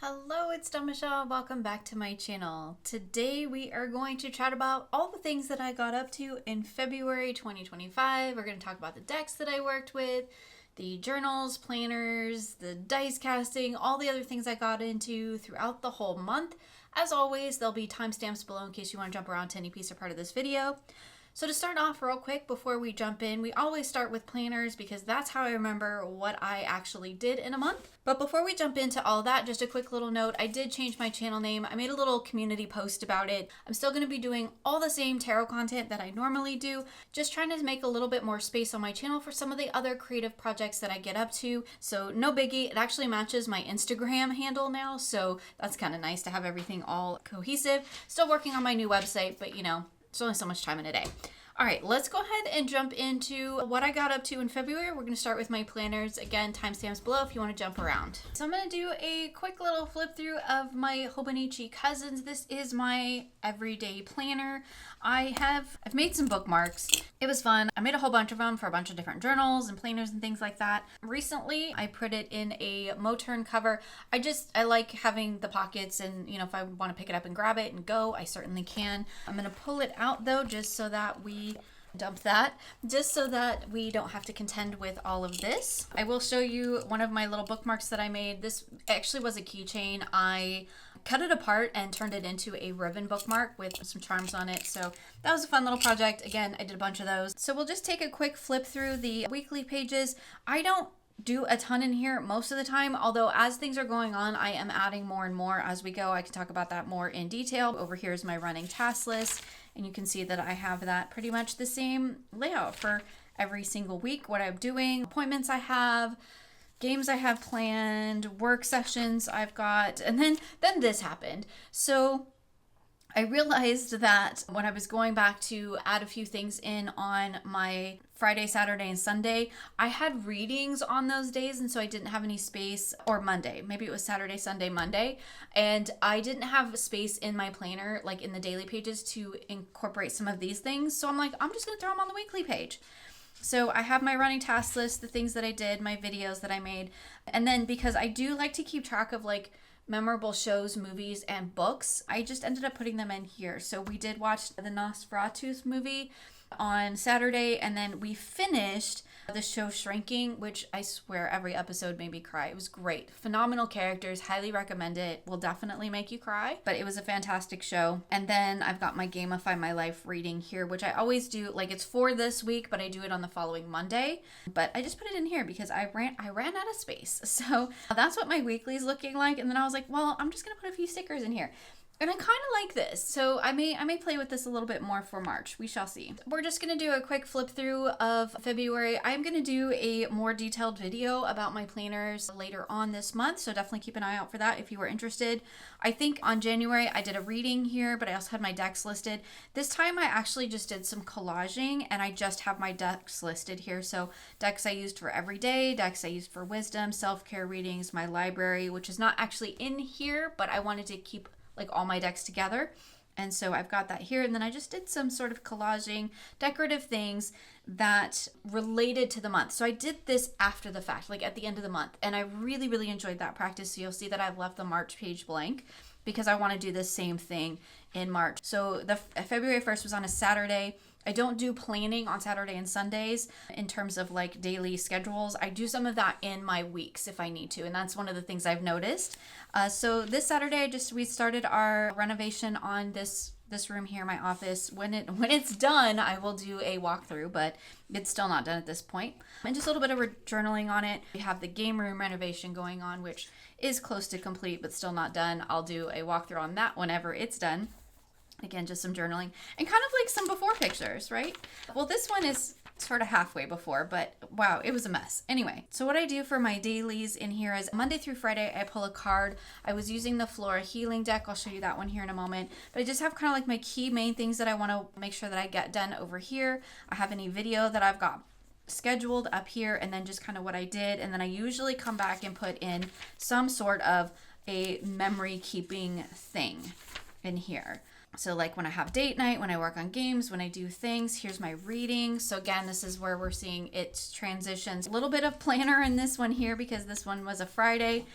Hello, it's Dawn Michelle. Welcome back to my channel. Today we are going to chat about all the things that I got up to in February 2025. We're going to talk about the decks that I worked with, the journals, planners, the dice casting, all the other things I got into throughout the whole month. As always, there'll be timestamps below in case you want to jump around to any piece or part of this video. So to start off real quick before we jump in, we always start with planners because that's how I remember what I actually did in a month. But before we jump into all that, just a quick little note, I did change my channel name. I made a little community post about it. I'm still going to be doing all the same tarot content that I normally do, just trying to make a little bit more space on my channel for some of the other creative projects that I get up to. So no biggie, it actually matches my Instagram handle now, so that's kind of nice to have everything all cohesive. Still working on my new website, but you know, there's only so much time in a day. All right, let's go ahead and jump into what I got up to in February. We're going to start with my planners. Again, timestamps below if you want to jump around. So I'm going to do a quick little flip through of my Hobonichi Cousins. This is my everyday planner. I've made some bookmarks. It was fun. I made a whole bunch of them for a bunch of different journals and planners and things like that. Recently, I put it in a Moturn cover. I like having the pockets, and you know, if I want to pick it up and grab it and go, I certainly can. I'm going to pull it out though, just so that we don't have to contend with all of this. I will show you one of my little bookmarks that I made. This actually was a keychain. I cut it apart and turned it into a ribbon bookmark with some charms on it. So that was a fun little project. Again, I did a bunch of those. So we'll just take a quick flip through the weekly pages. I don't do a ton in here most of the time, although as things are going on, I am adding more and more as we go. I can talk about that more in detail. Over here is my running task list, and you can see that I have that pretty much the same layout for every single week, what I'm doing, appointments I have, games I have planned, work sessions I've got, and then this happened. So I realized that when I was going back to add a few things in on my Friday, Saturday, and Sunday, I had readings on those days, and so I didn't have any space, or Monday, maybe it was Saturday, Sunday, Monday, and I didn't have space in my planner, like in the daily pages, to incorporate some of these things. So I'm like, I'm just gonna throw them on the weekly page. So I have my running task list, the things that I did, my videos that I made, and then because I do like to keep track of like memorable shows, movies, and books, I just ended up putting them in here. So we did watch the Nosferatu movie on Saturday, and then we finished the show Shrinking, which I swear every episode made me cry. It was great. Phenomenal characters. Highly recommend it. Will definitely make you cry, but it was a fantastic show. And then I've got my Gamify My Life reading here, which I always do. Like, it's for this week, but I do it on the following Monday. But I just put it in here because I ran out of space. So that's what my weekly is looking like. And then I was like, well, I'm just gonna put a few stickers in here. And I kind of like this, so I may play with this a little bit more for March. We shall see. We're just going to do a quick flip through of February. I'm going to do a more detailed video about my planners later on this month, so definitely keep an eye out for that if you were interested. I think on January I did a reading here, but I also had my decks listed. This time I actually just did some collaging, and I just have my decks listed here. So decks I used for every day, decks I used for wisdom, self-care readings, my library, which is not actually in here, but I wanted to keep like all my decks together. And so I've got that here. And then I just did some sort of collaging, decorative things that related to the month. So I did this after the fact, like at the end of the month. And I really, really enjoyed that practice. So you'll see that I've left the March page blank because I want to do the same thing in March. So the February 1st was on a Saturday. I don't do planning on Saturday and Sundays in terms of like daily schedules. I do some of that in my weeks if I need to, and that's one of the things I've noticed. So this Saturday, we started our renovation on this room here, my office. When it's done, I will do a walkthrough, but it's still not done at this point. And just a little bit of journaling on it. We have the game room renovation going on, which is close to complete, but still not done. I'll do a walkthrough on that whenever it's done. Again, just some journaling and kind of like some before pictures, right? Well, this one is sort of halfway before, but wow, it was a mess. Anyway, so what I do for my dailies in here is Monday through Friday, I pull a card. I was using the Flora Healing deck. I'll show you that one here in a moment. But I just have kind of like my key main things that I want to make sure that I get done over here. I have any video that I've got scheduled up here, and then just kind of what I did. And then I usually come back and put in some sort of a memory keeping thing in here. So like when I have date night, when I work on games, when I do things, here's my reading. So again, this is where we're seeing it transitions. A little bit of planner in this one here because this one was a Friday.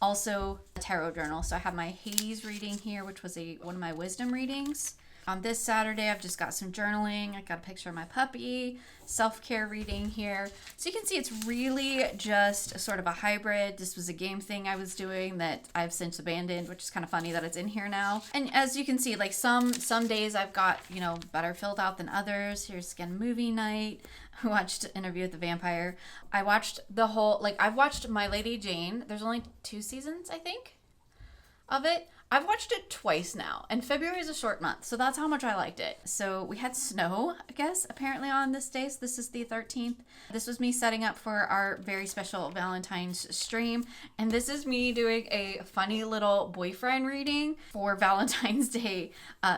Also a tarot journal. So I have my Hades reading here, which was one of my wisdom readings. On this Saturday, I've just got some journaling. I got a picture of my puppy, self-care reading here. So you can see it's really just sort of a hybrid. This was a game thing I was doing that I've since abandoned, which is kind of funny that it's in here now. And as you can see, like some days I've got, better filled out than others. Here's again movie night. I watched Interview with the Vampire. I watched I've watched My Lady Jane. There's only 2 seasons, I think, of it. I've watched it twice now, and February is a short month, so that's how much I liked it. So we had snow, I guess, apparently on this day. So this is the 13th. This was me setting up for our very special Valentine's stream, and this is me doing a funny little boyfriend reading for Valentine's Day.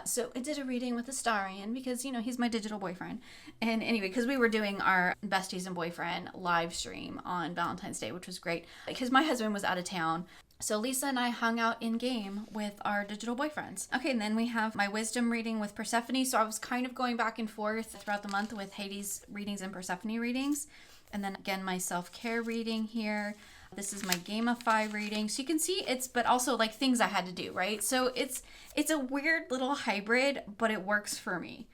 So I did a reading with Astarian because, he's my digital boyfriend. And anyway, because we were doing our Besties and Boyfriend live stream on Valentine's Day, which was great because my husband was out of town. So Lisa and I hung out in game with our digital boyfriends. Okay, and then we have my wisdom reading with Persephone. So I was kind of going back and forth throughout the month with Hades readings and Persephone readings. And then again, my self-care reading here. This is my Gamify reading. So you can see but also like things I had to do, right? So it's a weird little hybrid, but it works for me.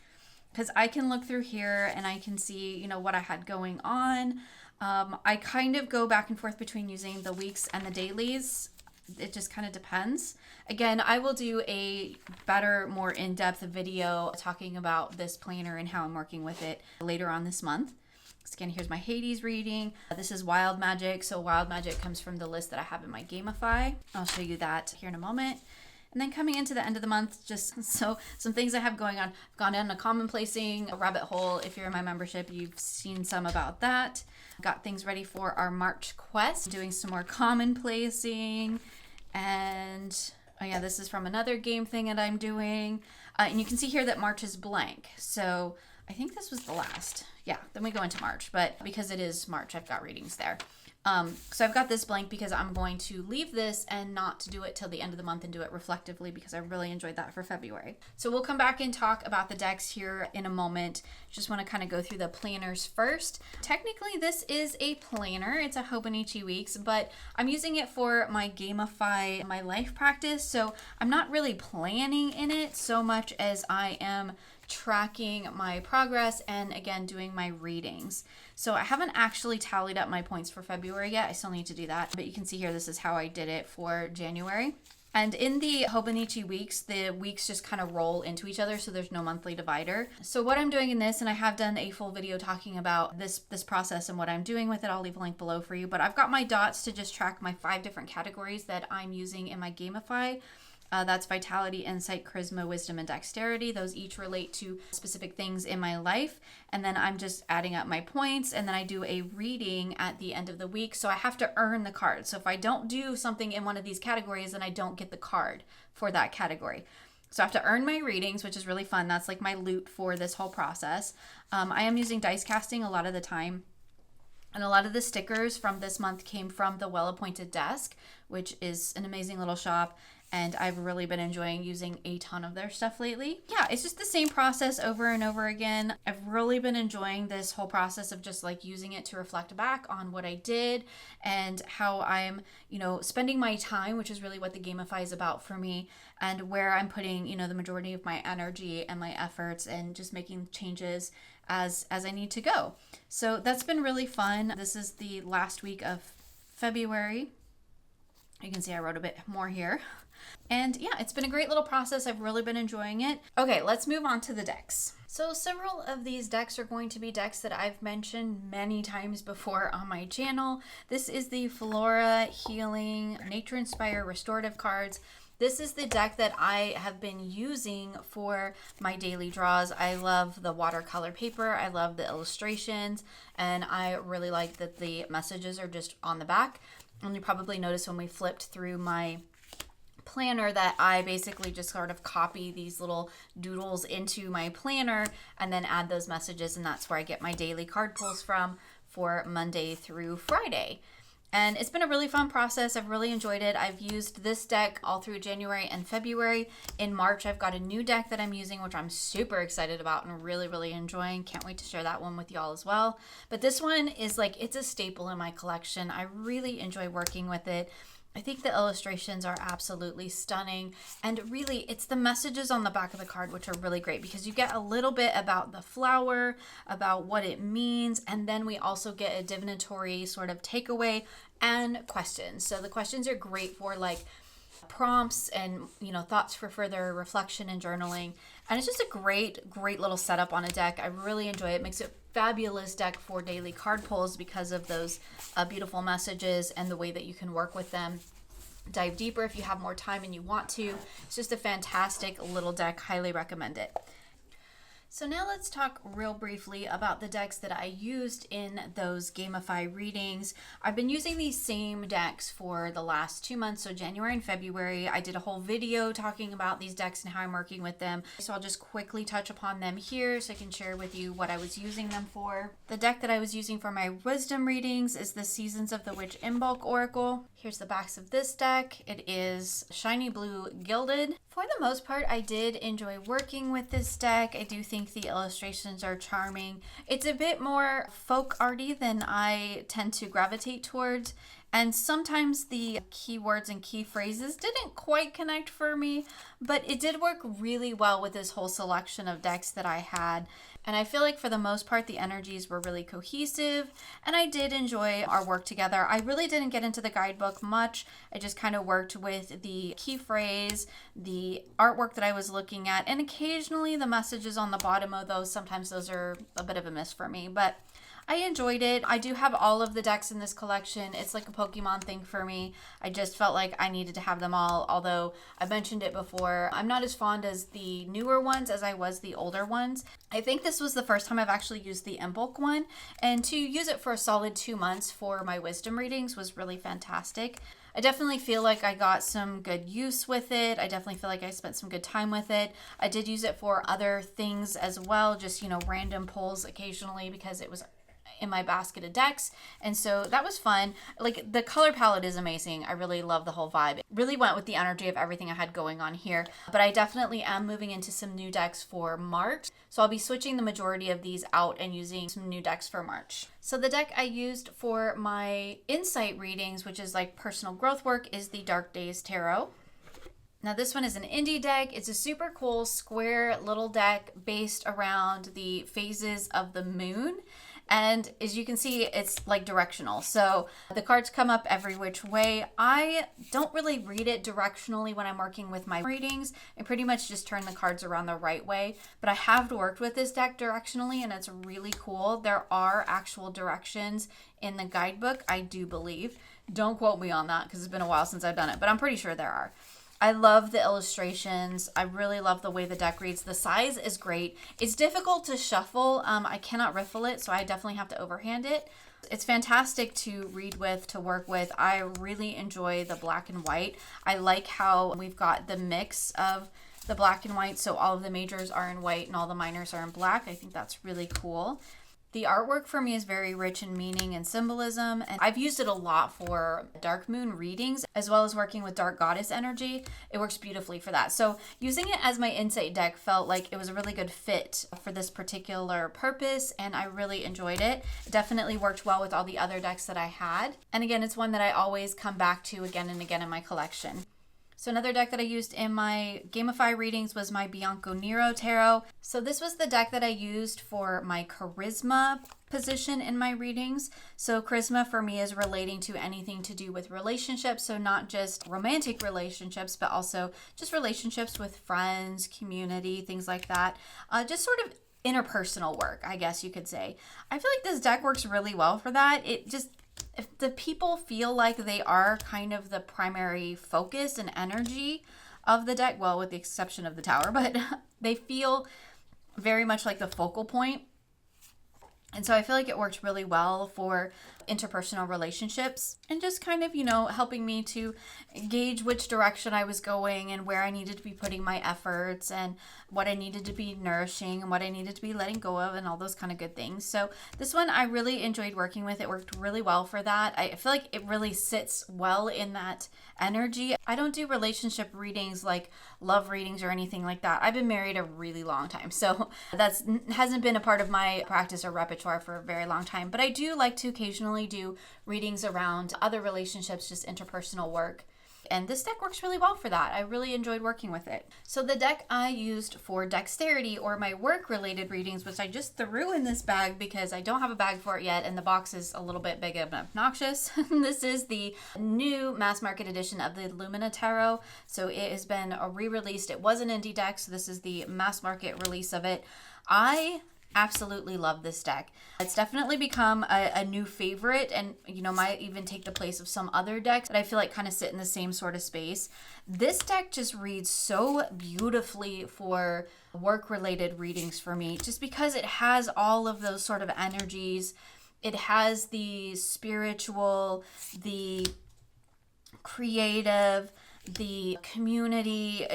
Because I can look through here and I can see, what I had going on. I kind of go back and forth between using the weeks and the dailies. It just kind of depends. Again, I will do a better, more in-depth video talking about this planner and how I'm working with it later on this month. So again, here's my Hades reading. This is Wild Magic. So Wild Magic comes from the list that I have in my Gamify. I'll show you that here in a moment. And then coming into the end of the month, just so some things I have going on. I've gone down a commonplacing, a rabbit hole. If you're in my membership, you've seen some about that. Got things ready for our March quest, doing some more commonplacing. And oh yeah, this is from another game thing that I'm doing. And you can see here that March is blank. So I think this was the last. Yeah, then we go into March. But because it is March, I've got readings there. So I've got this blank because I'm going to leave this and not do it till the end of the month and do it reflectively because I really enjoyed that for February. So we'll come back and talk about the decks here in a moment. Just want to kind of go through the planners first. Technically, this is a planner. It's a Hobonichi Weeks, but I'm using it for my Gamify, my life practice. So I'm not really planning in it so much as I am tracking my progress and again doing my readings. So I haven't actually tallied up my points for February yet. I still need to do that, but you can see here this is how I did it for January. And in the Hobonichi Weeks, the weeks just kind of roll into each other, so there's no monthly divider. So what I'm doing in this, and I have done a full video talking about this process and what I'm doing with it, I'll leave a link below for you, but I've got my dots to just track my 5 different categories that I'm using in my Gamify. That's vitality, insight, charisma, wisdom, and dexterity. Those each relate to specific things in my life. And then I'm just adding up my points, and then I do a reading at the end of the week. So I have to earn the card. So if I don't do something in one of these categories, then I don't get the card for that category. So I have to earn my readings, which is really fun. That's like my loot for this whole process. I am using dice casting a lot of the time. And a lot of the stickers from this month came from the Well Appointed Desk, which is an amazing little shop. And I've really been enjoying using a ton of their stuff lately. Yeah, it's just the same process over and over again. I've really been enjoying this whole process of just like using it to reflect back on what I did and how I'm, spending my time, which is really what the Gamify is about for me, and where I'm putting, the majority of my energy and my efforts and just making changes as I need to go. So that's been really fun. This is the last week of February. You can see I wrote a bit more here. And yeah, it's been a great little process. I've really been enjoying it. Okay, let's move on to the decks. So several of these decks are going to be decks that I've mentioned many times before on my channel. This is the Flora Healing Nature Inspire Restorative cards. This is the deck that I have been using for my daily draws. I love the watercolor paper. I love the illustrations, and I really like that the messages are just on the back. And you probably noticed when we flipped through my planner that I basically just sort of copy these little doodles into my planner and then add those messages, and that's where I get my daily card pulls from for Monday through Friday. And it's been a really fun process. I've really enjoyed it. I've used this deck all through January and February. In March, I've got a new deck that I'm using, which I'm super excited about and really, really enjoying. Can't wait to share that one with y'all as well. But this one is it's a staple in my collection. I really enjoy working with it. I think the illustrations are absolutely stunning, and really it's the messages on the back of the card which are really great, because you get a little bit about the flower, about what it means, and then we also get a divinatory sort of takeaway and questions. So the questions are great for like prompts and, you know, thoughts for further reflection and journaling. And it's just a great little setup on a deck. I really enjoy it. It makes it fabulous deck for daily card pulls because of those beautiful messages and the way that you can work with them. Dive deeper if you have more time and you want to. It's just a fantastic little deck. Highly recommend it. So now let's talk real briefly about the decks that I used in those Gamify readings. I've been using these same decks for the last 2 months, so January and February. I did a whole video talking about these decks and how I'm working with them. So I'll just quickly touch upon them here so I can share with you what I was using them for. The deck that I was using for my wisdom readings is the Seasons of the Witch in Bulk Oracle. Here's the backs of this deck. It is shiny blue gilded. For the most part, I did enjoy working with this deck. I do think the illustrations are charming. It's a bit more folk arty than I tend to gravitate towards, and sometimes the keywords and key phrases didn't quite connect for me, but it did work really well with this whole selection of decks that I had. And I feel like for the most part, the energies were really cohesive, and I did enjoy our work together. I really didn't get into the guidebook much. I just kind of worked with the key phrase, the artwork that I was looking at, and occasionally the messages on the bottom of those. Sometimes those are a bit of a miss for me, but I enjoyed it. I do have all of the decks in this collection. It's like a Pokemon thing for me. I just felt like I needed to have them all, although I mentioned it before. I'm not as fond as the newer ones as I was the older ones. I think this was the first time I've actually used the Bulk one, and to use it for a solid 2 months for my wisdom readings was really fantastic. I definitely feel like I got some good use with it. I definitely feel like I spent some good time with it. I did use it for other things as well, just, you know, random pulls occasionally because it was in my basket of decks, and so that was fun. Like, the color palette is amazing. I really love the whole vibe. It really went with the energy of everything I had going on here, but I definitely am moving into some new decks for March, so I'll be switching the majority of these out and using some new decks for March. So the deck I used for my insight readings, which is like personal growth work, is the Dark Days Tarot. Now this one is an indie deck. It's a super cool square little deck based around the phases of the moon. And as you can see, it's like directional. So the cards come up every which way. I don't really read it directionally when I'm working with my readings. I pretty much just turn the cards around the right way. But I have worked with this deck directionally, and it's really cool. There are actual directions in the guidebook, I do believe. Don't quote me on that because it's been a while since I've done it, but I'm pretty sure there are. I love the illustrations. I really love the way the deck reads. The size is great. It's difficult to shuffle. I cannot riffle it, so I definitely have to overhand it. It's fantastic to read with, to work with. I really enjoy the black and white. I like how we've got the mix of the black and white, so all of the majors are in white and all the minors are in black. I think that's really cool. The artwork for me is very rich in meaning and symbolism, and I've used it a lot for dark moon readings as well as working with dark goddess energy. It works beautifully for that. So using it as my insight deck felt like it was a really good fit for this particular purpose, and I really enjoyed it. It definitely worked well with all the other decks that I had. And again, it's one that I always come back to again and again in my collection. So another deck that I used in my Gamify readings was my Bianco Nero Tarot. So this was the deck that I used for my charisma position in my readings. So charisma for me is relating to anything to do with relationships. So not just romantic relationships, but also just relationships with friends, community, things like that. Just sort of interpersonal work, I guess you could say. I feel like this deck works really well for that. If the people feel like they are kind of the primary focus and energy of the deck, well, with the exception of the tower, but they feel very much like the focal point. And so I feel like it worked really well for interpersonal relationships and just kind of, you know, helping me to gauge which direction I was going and where I needed to be putting my efforts and what I needed to be nourishing and what I needed to be letting go of and all those kind of good things. So this one I really enjoyed working with. It worked really well for that. I feel like it really sits well in that energy. I don't do relationship readings like love readings or anything like that. I've been married a really long time, so that hasn't been a part of my practice or repertoire for a very long time. But I do like to occasionally occasionally do readings around other relationships, just interpersonal work. And this deck works really well for that. I really enjoyed working with it. So the deck I used for dexterity or my work-related readings, which I just threw in this bag because I don't have a bag for it yet and the box is a little bit big and obnoxious. This is the new mass market edition of the Lumina Tarot. So it has been re-released. It was an indie deck, so this is the mass market release of it. I absolutely love this deck. It's definitely become a new favorite, and might even take the place of some other decks that I feel like kind of sit in the same sort of space. This deck just reads so beautifully for work-related readings for me, just because it has all of those sort of energies. It has the spiritual, the creative, the community.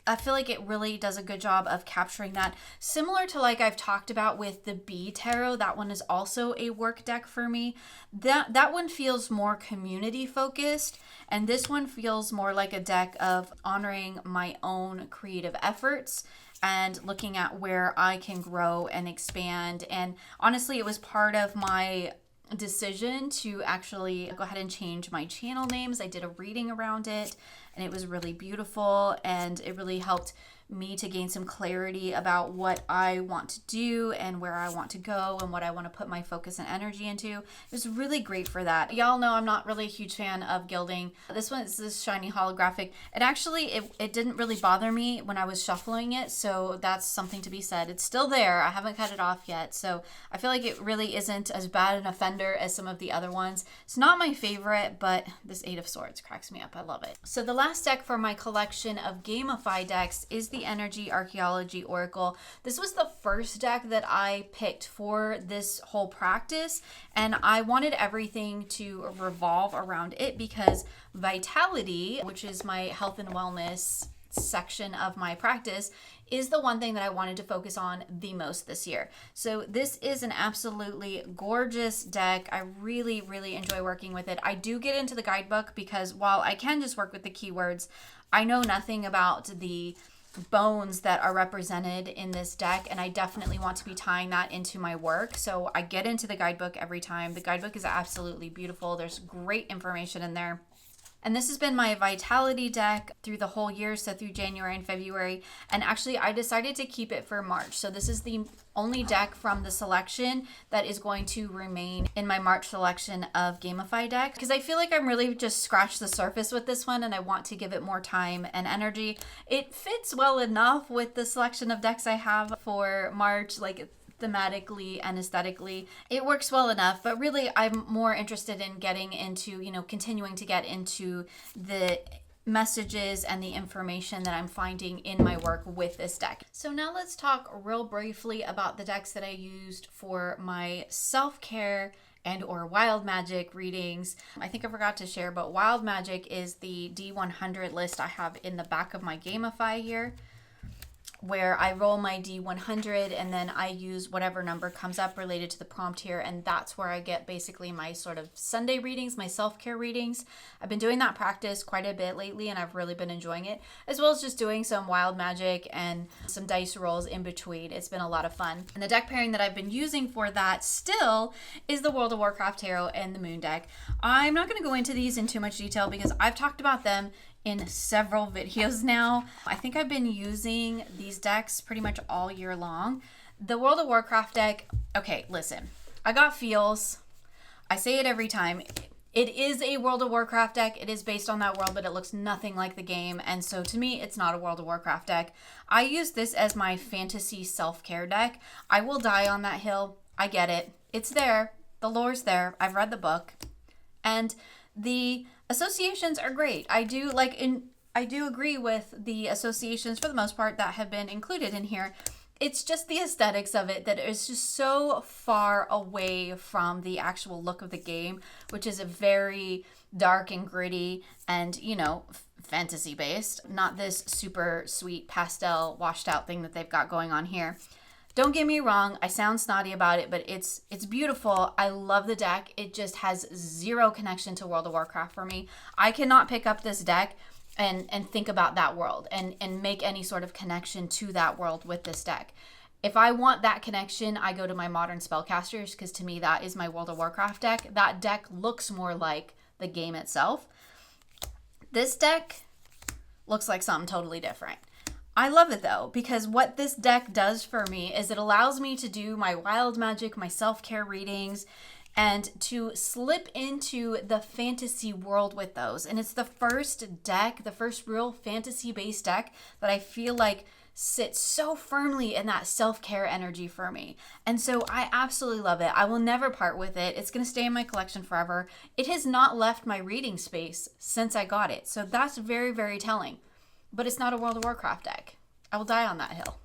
I feel like it really does a good job of capturing that. Similar to like I've talked about with the B Tarot, that one is also a work deck for me. That one feels more community focused, and this one feels more like a deck of honoring my own creative efforts and looking at where I can grow and expand. And honestly, it was part of my decision to actually go ahead and change my channel names. I did a reading around it and it was really beautiful, and it really helped me to gain some clarity about what I want to do and where I want to go and what I want to put my focus and energy into. It was really great for that. Y'all know I'm not really a huge fan of gilding. This one is this shiny holographic. It didn't really bother me when I was shuffling it, so that's something to be said. It's still there. I haven't cut it off yet, so I feel like it really isn't as bad an offender as some of the other ones. It's not my favorite, but this Eight of Swords cracks me up. I love it. So the last deck for my collection of Gamify decks is the Energy Archaeology Oracle. This was the first deck that I picked for this whole practice, and I wanted everything to revolve around it because Vitality, which is my health and wellness section of my practice, is the one thing that I wanted to focus on the most this year. So this is an absolutely gorgeous deck. I really, really enjoy working with it. I do get into the guidebook because while I can just work with the keywords, I know nothing about the bones that are represented in this deck, and I definitely want to be tying that into my work. So I get into the guidebook every time. The guidebook is absolutely beautiful. There's great information in there. And this has been my Vitality deck through the whole year, so through January and February. And actually, I decided to keep it for March. So this is the only deck from the selection that is going to remain in my March selection of Gamify deck, because I feel like I'm really just scratched the surface with this one and I want to give it more time and energy. It fits well enough with the selection of decks I have for March, like thematically and aesthetically. It works well enough, but really I'm more interested in getting into, continuing to get into the messages and the information that I'm finding in my work with this deck. So now let's talk real briefly about the decks that I used for my self-care and or wild magic readings. I think I forgot to share, but wild magic is the D100 list I have in the back of my Gamify here, where I roll my D100 and then I use whatever number comes up related to the prompt here, and that's where I get basically my sort of Sunday readings, my self-care readings. I've been doing that practice quite a bit lately and I've really been enjoying it, as well as just doing some wild magic and some dice rolls in between. It's been a lot of fun. And the deck pairing that I've been using for that still is the World of Warcraft Tarot and the Moon deck. I'm not going to go into these in too much detail because I've talked about them in several videos now. I think I've been using these decks pretty much all year long. The World of Warcraft deck, okay, listen, I got feels. I say it every time. It is a World of Warcraft deck. It is based on that world, but it looks nothing like the game. And so to me, it's not a World of Warcraft deck. I use this as my fantasy self-care deck. I will die on that hill. I get it. It's there. The lore's there. I've read the book. And the associations are great. I do agree with the associations for the most part that have been included in here. It's just the aesthetics of it that is just so far away from the actual look of the game, which is a very dark and gritty and, fantasy based, not this super sweet pastel washed out thing that they've got going on here. Don't get me wrong, I sound snotty about it, but it's beautiful. I love the deck. It just has zero connection to World of Warcraft for me. I cannot pick up this deck and think about that world and make any sort of connection to that world with this deck. If I want that connection, I go to my Modern Spellcasters, because to me that is my World of Warcraft deck. That deck looks more like the game itself. This deck looks like something totally different. I love it though, because what this deck does for me is it allows me to do my wild magic, my self-care readings, and to slip into the fantasy world with those. And it's the first deck, the first real fantasy-based deck that I feel like sits so firmly in that self-care energy for me. And so I absolutely love it. I will never part with it. It's going to stay in my collection forever. It has not left my reading space since I got it. So that's very, very telling. But it's not a World of Warcraft deck. I will die on that hill.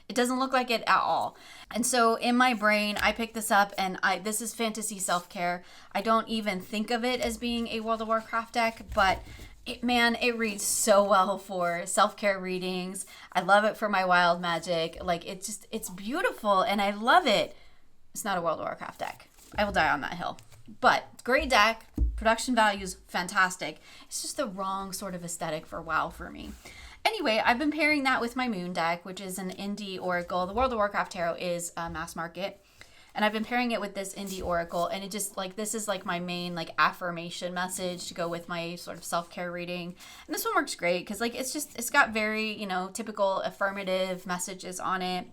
It doesn't look like it at all. And so in my brain, I picked this up and this is fantasy self-care. I don't even think of it as being a World of Warcraft deck, but it reads so well for self-care readings. I love it for my wild magic. Like, it's beautiful and I love it. It's not a World of Warcraft deck. I will die on that hill. But great deck, production values fantastic. It's just the wrong sort of aesthetic for WoW for me. Anyway, I've been pairing that with my Moon deck, which is an indie oracle. The World of Warcraft Tarot is mass market. And I've been pairing it with this indie oracle, and it just, like, this is like my main, like, affirmation message to go with my sort of self-care reading. And this one works great because, like, it's got very, you know, typical affirmative messages on it.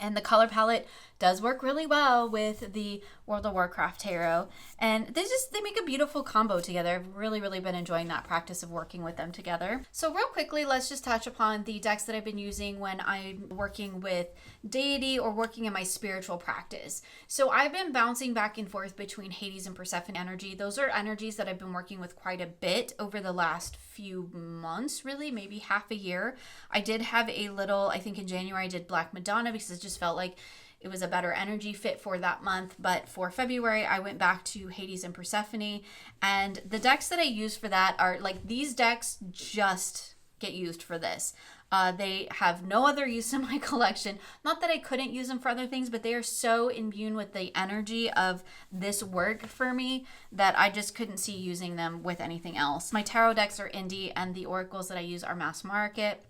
And the color palette does work really well with the World of Warcraft Tarot. And they make a beautiful combo together. I've really, really been enjoying that practice of working with them together. So real quickly, let's just touch upon the decks that I've been using when I'm working with deity or working in my spiritual practice. So I've been bouncing back and forth between Hades and Persephone energy. Those are energies that I've been working with quite a bit over the last few months, really, maybe half a year. I did have a little, I think in January I did Black Madonna because it just felt like it was a better energy fit for that month. But for February, I went back to Hades and Persephone. And the decks that I use for that are, like, these decks just get used for this. They have no other use in my collection. Not that I couldn't use them for other things, but they are so imbued with the energy of this work for me that I just couldn't see using them with anything else. My tarot decks are indie, and the oracles that I use are mass market.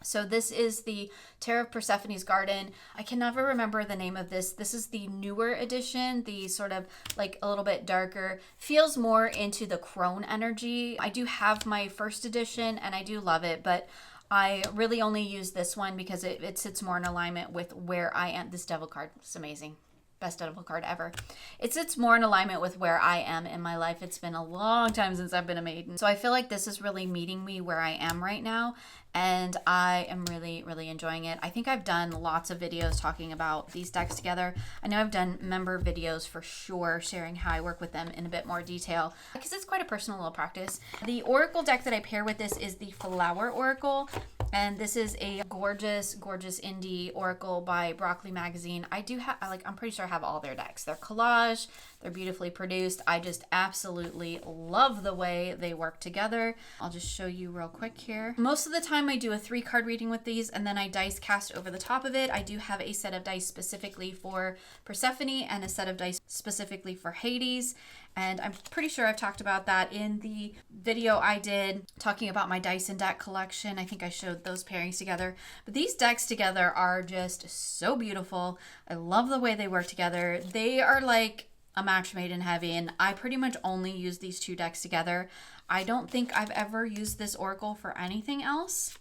So this is the Tarot of Persephone's Garden. I can never remember the name of this. This is the newer edition, the sort of like a little bit darker, feels more into the crone energy. I do have my first edition and I do love it, but I really only use this one because it sits more in alignment with where I am. This devil card is amazing. Best devil card ever. It sits more in alignment with where I am in my life. It's been a long time since I've been a maiden. So I feel like this is really meeting me where I am right now. And I am really, really enjoying it. I think I've done lots of videos talking about these decks together. I know I've done member videos for sure, sharing how I work with them in a bit more detail because it's quite a personal little practice. The Oracle deck that I pair with this is the Flower Oracle. And this is a gorgeous, gorgeous indie oracle by Broccoli Magazine. I do have, I'm pretty sure I have all their decks. They're collage, they're beautifully produced. I just absolutely love the way they work together. I'll just show you real quick here. Most of the time I do a 3-card reading with these and then I dice cast over the top of it. I do have a set of dice specifically for Persephone and a set of dice specifically for Hades. And I'm pretty sure I've talked about that in the video I did talking about my dice and deck collection. I think I showed those pairings together. But these decks together are just so beautiful. I love the way they work together. They are like a match made in heaven. I pretty much only use these 2 decks together. I don't think I've ever used this oracle for anything else.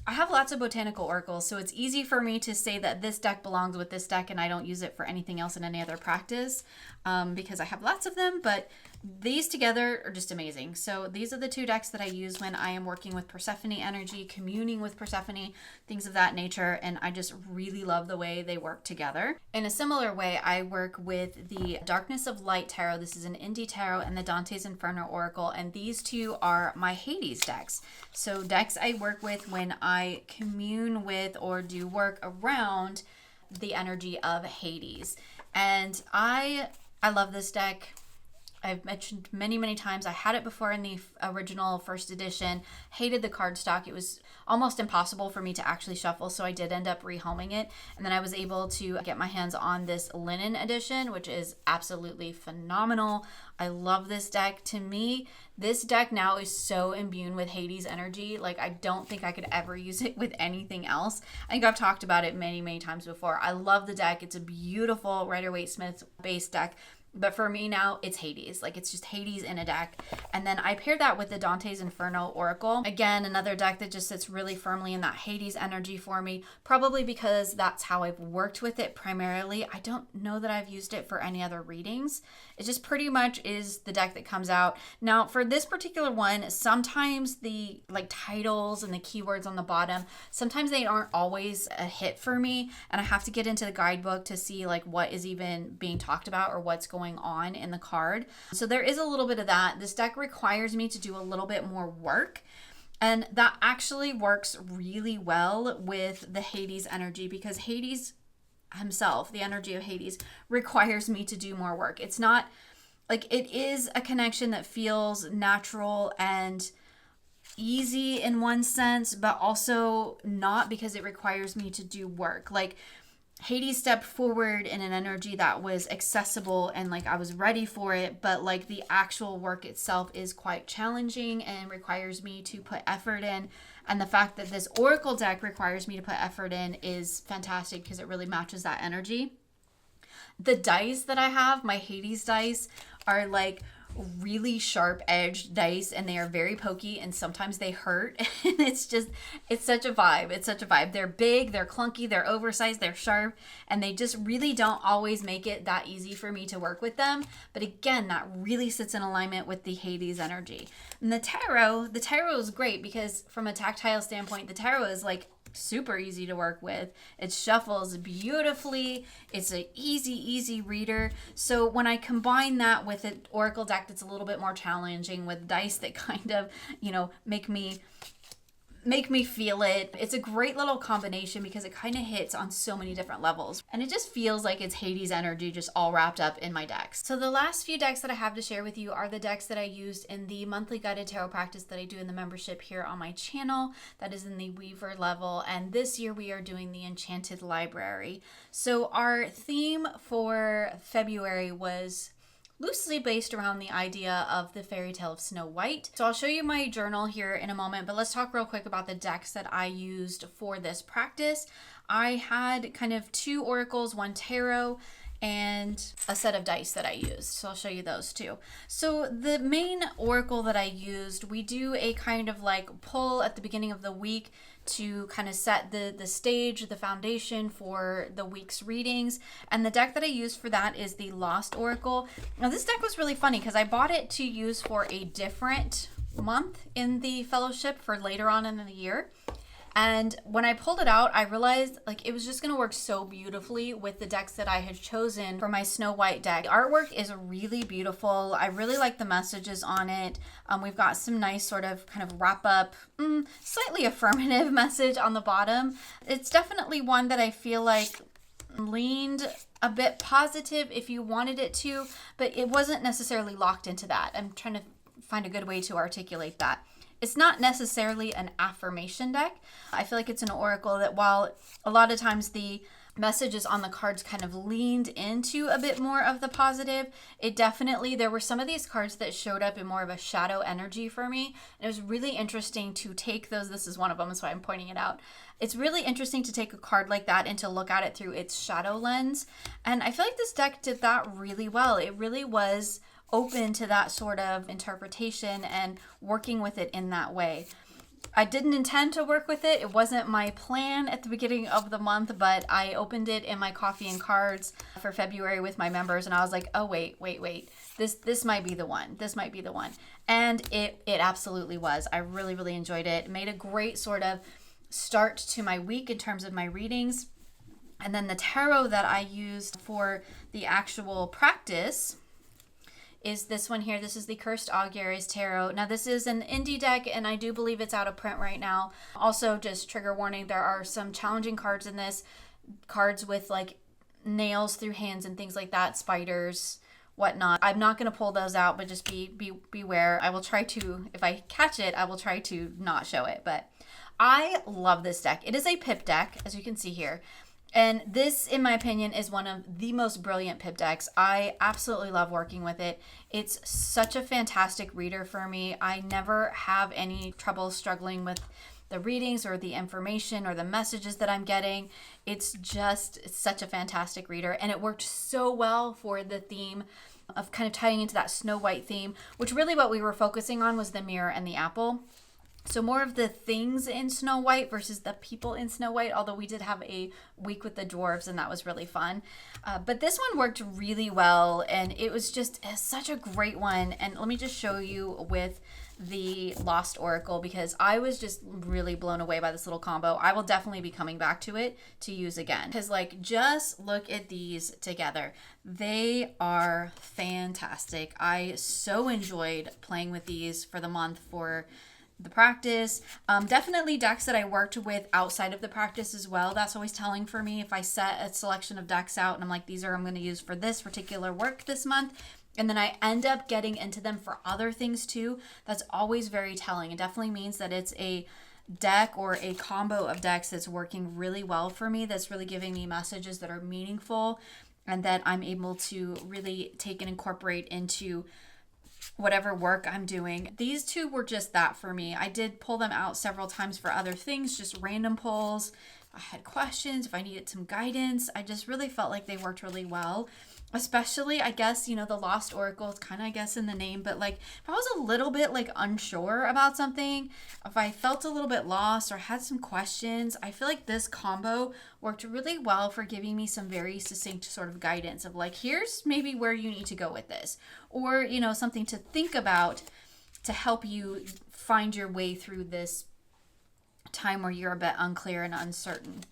I have lots of botanical oracles, so it's easy for me to say that this deck belongs with this deck and I don't use it for anything else in any other practice because I have lots of them, but these together are just amazing. So these are the 2 decks that I use when I am working with Persephone energy, communing with Persephone, things of that nature, and I just really love the way they work together. In a similar way, I work with the Darkness of Light Tarot. This is an indie tarot, and the Dante's Inferno Oracle, and these 2 are my Hades decks. So decks I work with when I commune with or do work around the energy of Hades. And I love this deck. I've mentioned many times, I had it before in the original first edition, hated the cardstock. It was almost impossible for me to actually shuffle, so I did end up rehoming it. And then I was able to get my hands on this linen edition, which is absolutely phenomenal. I love this deck. To me, this deck now is so imbued with Hades energy. Like, I don't think I could ever use it with anything else. I think I've talked about it many times before. I love the deck. It's a beautiful Rider-Waite-Smith base deck. But for me now, it's Hades. Like, it's just Hades in a deck. And then I paired that with the Dante's Inferno Oracle. Again, another deck that just sits really firmly in that Hades energy for me, probably because that's how I've worked with it primarily. I don't know that I've used it for any other readings. It just pretty much is the deck that comes out. Now, for this particular one, sometimes the titles and the keywords on the bottom, sometimes they aren't always a hit for me, and I have to get into the guidebook to see what is even being talked about or what's going on in the card. So there is a little bit of that. This deck requires me to do a little bit more work, and that actually works really well with the Hades energy, because Hades himself, the energy of Hades, requires me to do more work. It's not it is a connection that feels natural and easy in one sense, but also not, because it requires me to do work. Hades stepped forward in an energy that was accessible and I was ready for it, but the actual work itself is quite challenging and requires me to put effort in. And the fact that this Oracle deck requires me to put effort in is fantastic, because it really matches that energy. The dice that I have, my Hades dice, are really sharp edged dice, and they are very pokey, and sometimes they hurt. And it's such a vibe. It's such a vibe. They're big, they're clunky, they're oversized, they're sharp, and they just really don't always make it that easy for me to work with them. But again, that really sits in alignment with the Hades energy. And the tarot is great, because from a tactile standpoint, the tarot is super easy to work with. It shuffles beautifully. It's an easy reader. So when I combine that with an Oracle deck that's a little bit more challenging, with dice that kind of, make me feel it, it's a great little combination, because it kind of hits on so many different levels. And it just feels like it's Hades energy just all wrapped up in my decks. So the last few decks that I have to share with you are the decks that I used in the monthly guided tarot practice that I do in the membership here on my channel. That is in the Weaver level. And this year we are doing the Enchanted library. So our theme for February was loosely based around the idea of the fairy tale of Snow White. So I'll show you my journal here in a moment, but let's talk real quick about the decks that I used for this practice. I had kind of 2 oracles, 1 tarot, and a set of dice that I used. So I'll show you those too. So the main oracle that I used, we do a kind of pull at the beginning of the week to kind of set the stage, the foundation for the week's readings. And the deck that I used for that is the Lost Oracle. Now this deck was really funny, because I bought it to use for a different month in the fellowship for later on in the year. And when I pulled it out, I realized it was just going to work so beautifully with the decks that I had chosen for my Snow White deck. The artwork is really beautiful. I really like the messages on it. We've got some nice sort of kind of wrap up, slightly affirmative message on the bottom. It's definitely one that I feel leaned a bit positive if you wanted it to, but it wasn't necessarily locked into that. I'm trying to find a good way to articulate that. It's not necessarily an affirmation deck. I feel like it's an oracle that, while a lot of times the messages on the cards kind of leaned into a bit more of the positive, there were some of these cards that showed up in more of a shadow energy for me. And it was really interesting to take those. This is one of them, that's why I'm pointing it out. It's really interesting to take a card like that and to look at it through its shadow lens. And I feel like this deck did that really well. It really was open to that sort of interpretation and working with it in that way. I didn't intend to work with it. It wasn't my plan at the beginning of the month, but I opened it in my coffee and cards for February with my members, and I was like, oh, wait. This might be the one. This might be the one. And it absolutely was. I really enjoyed it. It made a great sort of start to my week in terms of my readings. And then the tarot that I used for the actual practice is this one here. This is the Cursed Auguries Tarot. Now this is an indie deck, and I do believe it's out of print right now. Also, just trigger warning, there are some challenging cards in this. Cards with nails through hands and things like that. Spiders, whatnot. I'm not going to pull those out, but just beware. I will try to, if I catch it, I will try to not show it. But I love this deck. It is a pip deck, as you can see here. And this, in my opinion, is one of the most brilliant pip decks. I absolutely love working with it. It's such a fantastic reader for me. I never have any trouble struggling with the readings or the information or the messages that I'm getting. It's such a fantastic reader. And it worked so well for the theme of kind of tying into that Snow White theme, which really what we were focusing on was the mirror and the apple. So more of the things in Snow White versus the people in Snow White, although we did have a week with the dwarves and that was really fun. But this one worked really well and it was just such a great one. And let me just show you with the Lost Oracle because I was just really blown away by this little combo. I will definitely be coming back to it to use again because like just look at these together. They are fantastic. I so enjoyed playing with these for the month for the practice. Definitely decks that I worked with outside of the practice as well. That's always telling for me if I set a selection of decks out and I'm like, these are I'm going to use for this particular work this month. And then I end up getting into them for other things too. That's always very telling. It definitely means that it's a deck or a combo of decks that's working really well for me. That's really giving me messages that are meaningful and that I'm able to really take and incorporate into whatever work I'm doing. These two were just that for me. I did pull them out several times for other things, just random pulls. I had questions, if I needed some guidance. I just really felt like they worked really well. Especially, I guess, you know, the Lost Oracle is kind of, I guess, in the name, but like if I was a little bit like unsure about something, if I felt a little bit lost or had some questions, I feel like this combo worked really well for giving me some very succinct sort of guidance of like, here's maybe where you need to go with this, or, you know, something to think about to help you find your way through this time where you're a bit unclear and uncertain.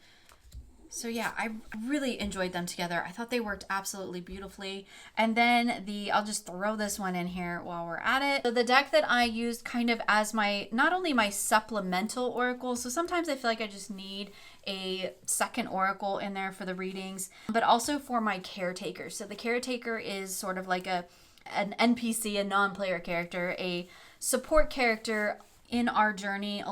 So yeah, I really enjoyed them together. I thought they worked absolutely beautifully. And then I'll just throw this one in here while we're at it. So the deck that I used kind of as my, not only my supplemental oracle, so sometimes I feel like I just need a second oracle in there for the readings, but also for my caretaker. So the caretaker is sort of like an NPC, a non-player character, a support character in our journey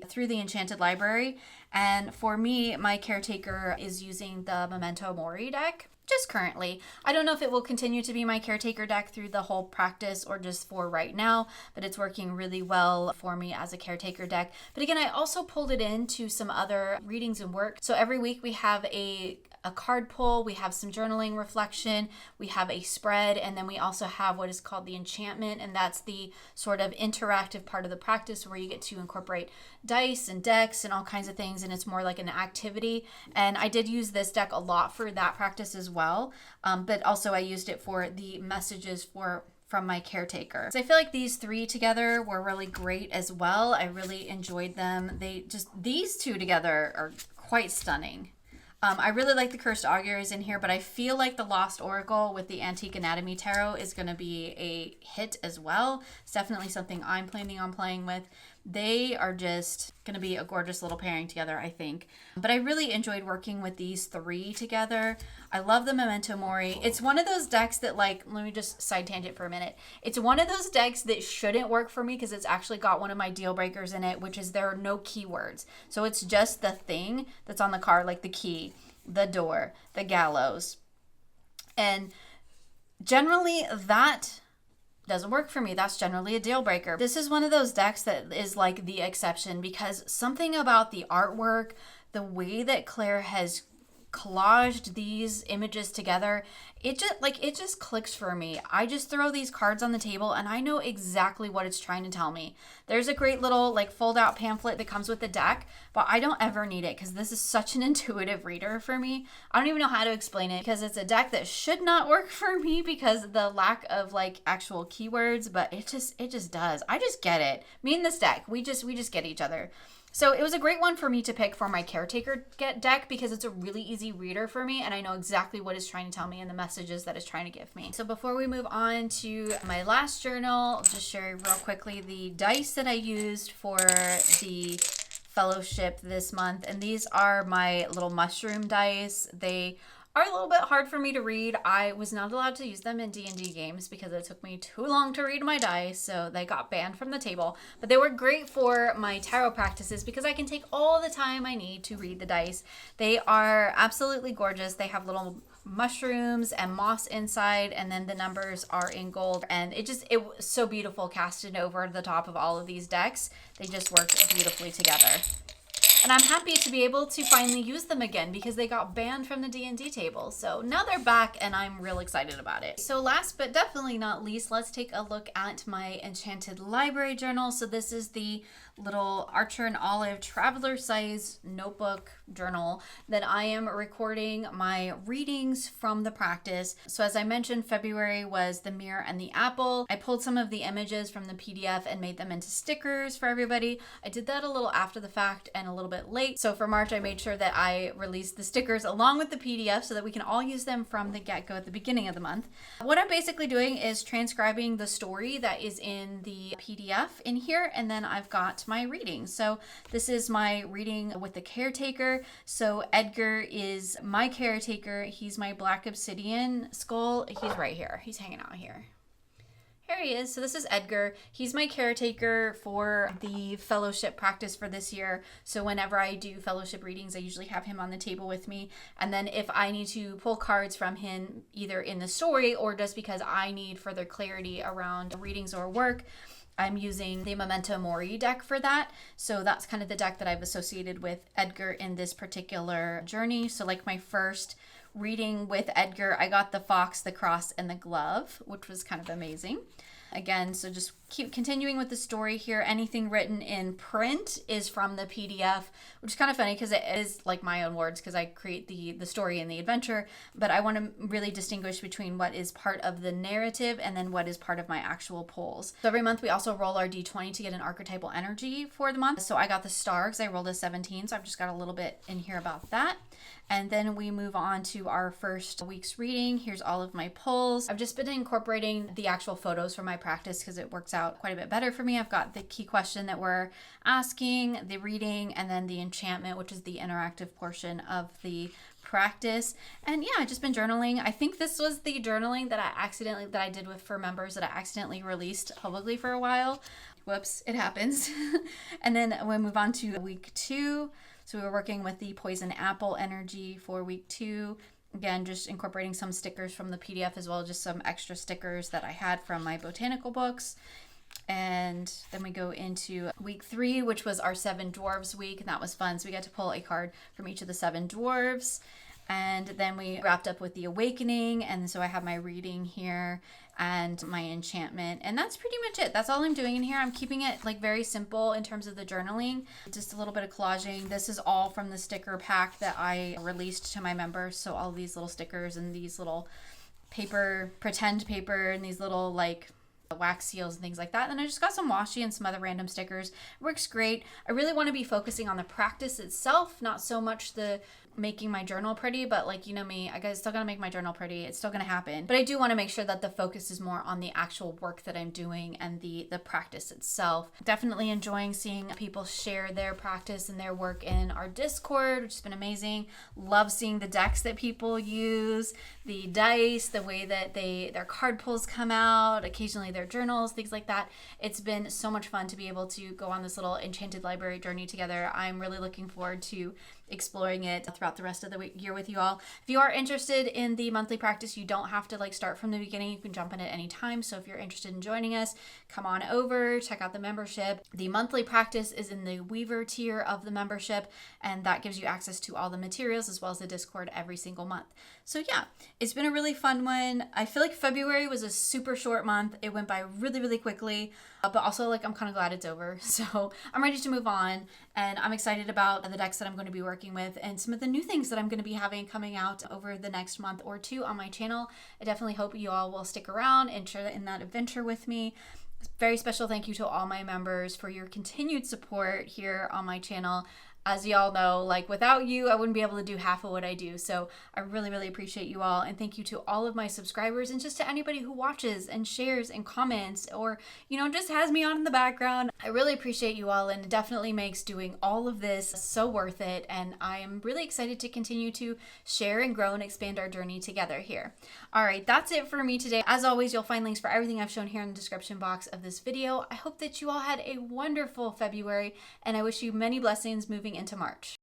through the Enchanted library. And for me, my caretaker is using the Memento Mori deck just currently. I don't know if it will continue to be my caretaker deck through the whole practice or just for right now, but it's working really well for me as a caretaker deck. But again, I also pulled it into some other readings and work. So every week we have a card pull, we have some journaling reflection, we have a spread, and then we also have what is called the enchantment, and that's the sort of interactive part of the practice where you get to incorporate dice and decks and all kinds of things, and it's more like an activity. And I did use this deck a lot for that practice as well, but also I used it for the messages from my caretaker. So I feel like these three together were really great as well. I really enjoyed them. These two together are quite stunning. I really like the Cursed Augurs in here, but I feel like the Lost Oracle with the Antique Anatomy Tarot is going to be a hit as well. It's definitely something I'm planning on playing with. They are just going to be a gorgeous little pairing together, I think. But I really enjoyed working with these three together. I love the Memento Mori. It's one of those decks that, like, let me just side tangent for a minute. It's one of those decks that shouldn't work for me because it's actually got one of my deal breakers in it, which is there are no keywords. So it's just the thing that's on the card, like the key, the door, the gallows. And generally that doesn't work for me. That's generally a deal breaker. This is one of those decks that is like the exception because something about the artwork, the way that Claire has collaged these images together, it just clicks for me. I just throw these cards on the table and I know exactly what it's trying to tell me. There's a great little like fold out pamphlet that comes with the deck, but I don't ever need it because this is such an intuitive reader for me. I don't even know how to explain it because it's a deck that should not work for me because of the lack of like actual keywords, but it just does. I just get it. Me and this deck, we just get each other. So it was a great one for me to pick for my caretaker deck because it's a really easy reader for me and I know exactly what it's trying to tell me and the messages that it's trying to give me. So before we move on to my last journal, I'll just share real quickly the dice that I used for the fellowship this month. And these are my little mushroom dice. They are a little bit hard for me to read. I was not allowed to use them in D&D games because it took me too long to read my dice, so they got banned from the table. But they were great for my tarot practices because I can take all the time I need to read the dice. They are absolutely gorgeous. They have little mushrooms and moss inside, and then the numbers are in gold, and it was so beautiful casted over the top of all of these decks. They just worked beautifully together. And I'm happy to be able to finally use them again because they got banned from the D&D table. So now they're back and I'm real excited about it. So last but definitely not least, let's take a look at my Enchanted library journal. So this is the little Archer and Olive traveler size notebook journal that I am recording my readings from the practice. So as I mentioned, February was the mirror and the apple. I pulled some of the images from the PDF and made them into stickers for everybody. I did that a little after the fact and a little bit late. So for March, I made sure that I released the stickers along with the PDF so that we can all use them from the get-go at the beginning of the month. What I'm basically doing is transcribing the story that is in the PDF in here, and then I've got my reading. So this is my reading with the caretaker. So Edgar is my caretaker. He's my black obsidian skull. He's right here. He's hanging out here. Here he is. So this is Edgar. He's my caretaker for the fellowship practice for this year. So whenever I do fellowship readings, I usually have him on the table with me. And then if I need to pull cards from him, either in the story or just because I need further clarity around readings or work, I'm using the Memento Mori deck for that. So that's kind of the deck that I've associated with Edgar in this particular journey. So like my first reading with Edgar, I got the fox, the cross, and the glove, which was kind of amazing. Again, so just keep continuing with the story here. Anything written in print is from the PDF, which is kind of funny because it is like my own words because I create the story and the adventure, but I want to really distinguish between what is part of the narrative and then what is part of my actual pulls. So every month we also roll our D20 to get an archetypal energy for the month. So I got the star because I rolled a 17, so I've just got a little bit in here about that. And then we move on to our first week's reading. Here's all of my pulls. I've just been incorporating the actual photos from my practice because it works out quite a bit better for me. I've got the key question that we're asking, the reading, and then the enchantment, which is the interactive portion of the practice. And yeah, I've just been journaling. I think this was the journaling that I did for members that I accidentally released publicly for a while. Whoops, it happens. And then we move on to week 2. So we were working with the poison apple energy for week 2. Again, just incorporating some stickers from the PDF as well, just some extra stickers that I had from my botanical books. And then we go into week 3, which was our 7 dwarves week, and that was fun. So we got to pull a card from each of the 7 dwarves. And then we wrapped up with the awakening, and so I have my reading here and my enchantment, and that's pretty much it. That's all I'm doing in here. I'm keeping it like very simple in terms of the journaling, just a little bit of collaging. This is all from the sticker pack that I released to my members, so all these little stickers and these little paper, pretend paper, and these little like wax seals and things like that. And I just got some washi and some other random stickers. It works great. I really want to be focusing on the practice itself, not so much the making my journal pretty, but like, you know me, I guess still gonna make my journal pretty. It's still gonna happen, but I do want to make sure that the focus is more on the actual work that I'm doing and the practice itself. Definitely enjoying seeing people share their practice and their work in our Discord, which has been amazing. Love seeing the decks that people use, the dice, the way that their card pulls come out, occasionally their journals, things like that. It's been so much fun to be able to go on this little Enchanted library journey together. I'm really looking forward to exploring it throughout the rest of the year with you all. If you are interested in the monthly practice, you don't have to like start from the beginning. You can jump in at any time. So if you're interested in joining us, come on over, check out the membership. The monthly practice is in the Weaver tier of the membership, and that gives you access to all the materials as well as the Discord every single month. So yeah, it's been a really fun one. I feel like February was a super short month. It went by really, really quickly, but also like I'm kind of glad it's over. So I'm ready to move on, and I'm excited about the decks that I'm going to be working with and some of the new things that I'm going to be having coming out over the next month or two on my channel. I definitely hope you all will stick around and share in that adventure with me. Very special thank you to all my members for your continued support here on my channel. As y'all know, like without you, I wouldn't be able to do half of what I do. So I really, really appreciate you all. And thank you to all of my subscribers and just to anybody who watches and shares and comments or, you know, just has me on in the background. I really appreciate you all, and it definitely makes doing all of this so worth it. And I am really excited to continue to share and grow and expand our journey together here. All right, that's it for me today. As always, you'll find links for everything I've shown here in the description box of this video. I hope that you all had a wonderful February, and I wish you many blessings moving into March.